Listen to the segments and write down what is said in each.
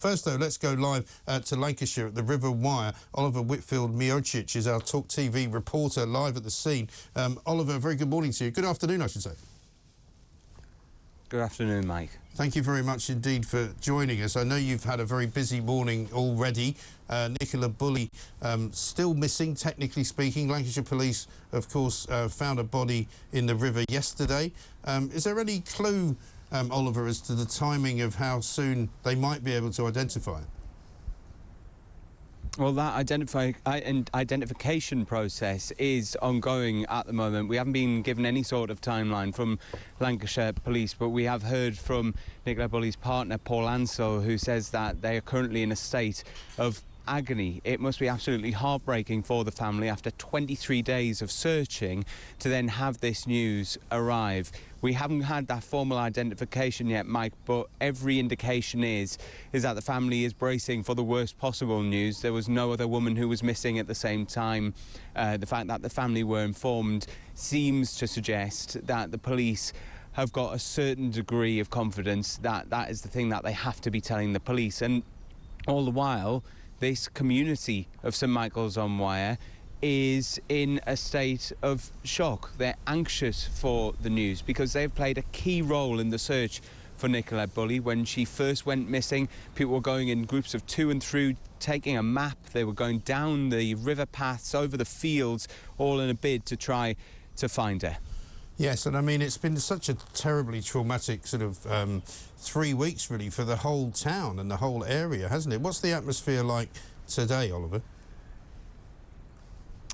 First, though, let's go live to Lancashire at the River Wyre. Oliver Whitfield-Miočić is our TalkTV reporter live at the scene. Oliver, very good morning to you. Good afternoon, I should say. Good afternoon, Mike. Thank you very much indeed for joining us. I know you've had a very busy morning already. Nicola Bulley still missing, technically speaking. Lancashire Police, of course, found a body in the river yesterday. Is there any clue, Oliver, as to the timing of how soon they might be able to identify it? Well, that identification process is ongoing at the moment. We haven't been given any sort of timeline from Lancashire Police, but we have heard from Nicola Bulley's partner, Paul Ansell, who says that they are currently in a state of agony. It must be absolutely heartbreaking for the family after 23 days of searching to then have this news arrive. We haven't had that formal identification yet, Mike, but every indication is that the family is bracing for the worst possible news. There was no other woman who was missing at the same time. The fact that the family were informed seems to suggest that the police have got a certain degree of confidence that that is the thing that they have to be telling the police. And all the while, this community of St Michael's-on-Wyre is in a state of shock. They're anxious for the news because they've played a key role in the search for Nicola Bulley. When she first went missing, people were going in groups of 2 and 3, taking a map. They were going down the river paths, over the fields, all in a bid to try to find her. Yes, and I mean, it's been such a terribly traumatic sort of 3 weeks, really, for the whole town and the whole area, hasn't it? What's the atmosphere like today, Oliver?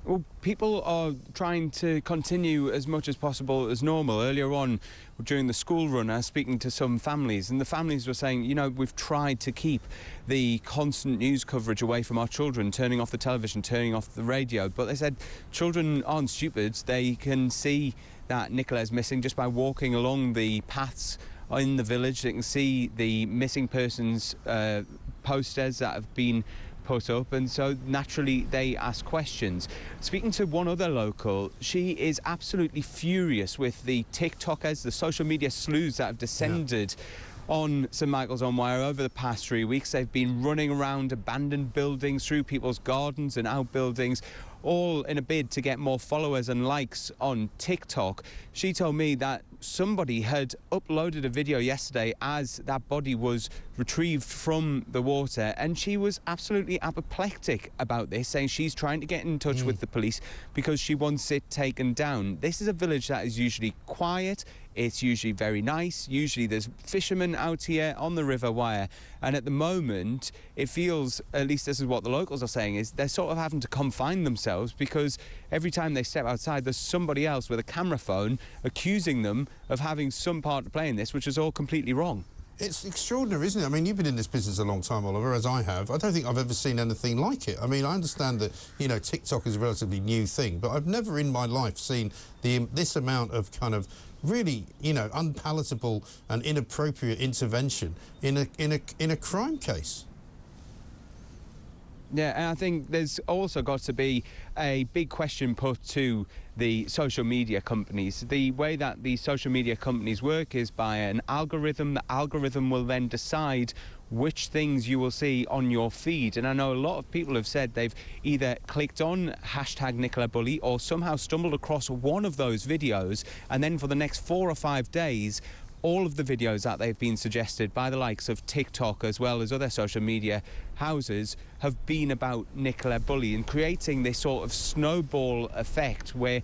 Well, people are trying to continue as much as possible as normal. Earlier on, during the school run, I was speaking to some families, and the families were saying, you know, we've tried to keep the constant news coverage away from our children, turning off the television, turning off the radio. But they said children aren't stupid. They can see that Nicola is missing just by walking along the paths in the village. They can see the missing persons posters that have been put up, and so naturally they ask questions. Speaking to one other local, she is absolutely furious with the TikTokers, the social media sleuths that have descended on St Michael's-on-Wyre over the past 3 weeks. They've been running around abandoned buildings, through people's gardens and outbuildings, all in a bid to get more followers and likes on TikTok. She told me that somebody had uploaded a video yesterday as that body was retrieved from the water, and she was absolutely apoplectic about this, saying she's trying to get in touch with the police because she wants it taken down. This is a village that is usually quiet. It's usually very nice. Usually there's fishermen out here on the River Wyre. And at the moment, it feels, at least this is what the locals are saying, is they're sort of having to confine themselves because every time they step outside, there's somebody else with a camera phone accusing them of having some part to play in this, which is all completely wrong. It's extraordinary, isn't it? I mean, you've been in this business a long time, Oliver, as I have. I don't think I've ever seen anything like it. I mean, I understand that, you know, TikTok is a relatively new thing, but I've never in my life seen this amount of kind of really, you know, unpalatable and inappropriate intervention in a crime case. Yeah, and I think there's also got to be a big question put to the social media companies. The way that the social media companies work is by an algorithm. The algorithm will then decide which things you will see on your feed. And I know a lot of people have said they've either clicked on #NicolaBulley or somehow stumbled across one of those videos, and then for the next 4 or 5 days, all of the videos that they've been suggested by the likes of TikTok as well as other social media houses have been about Nicola Bulley, and creating this sort of snowball effect where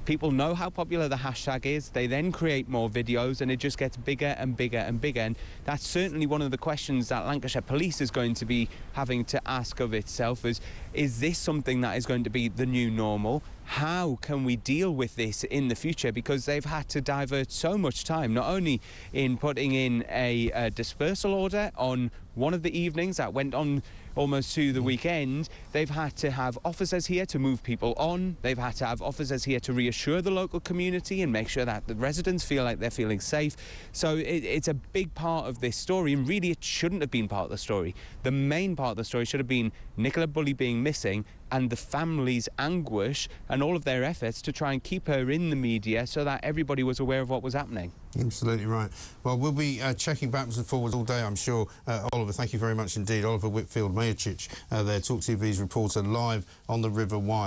people know how popular the hashtag is, they then create more videos, and it just gets bigger and bigger and bigger. And that's certainly one of the questions that Lancashire Police is going to be having to ask of itself, is this something that is going to be the new normal? How can we deal with this in the future? Because they've had to divert so much time, not only in putting in a dispersal order on one of the evenings that went on almost to the weekend. They've had to have officers here to move people on. They've had to have officers here to reassure the local community and make sure that the residents feel like they're feeling safe. So it's a big part of this story, and really it shouldn't have been part of the story. The main part of the story should have been Nicola Bulley being missing and the family's anguish and all of their efforts to try and keep her in the media so that everybody was aware of what was happening. Absolutely right. Well, we'll be checking backwards and forwards all day, I'm sure. Oliver, thank you very much indeed. Oliver Whitfield-Miočić, there, TalkTV's reporter, live on the River Wyre.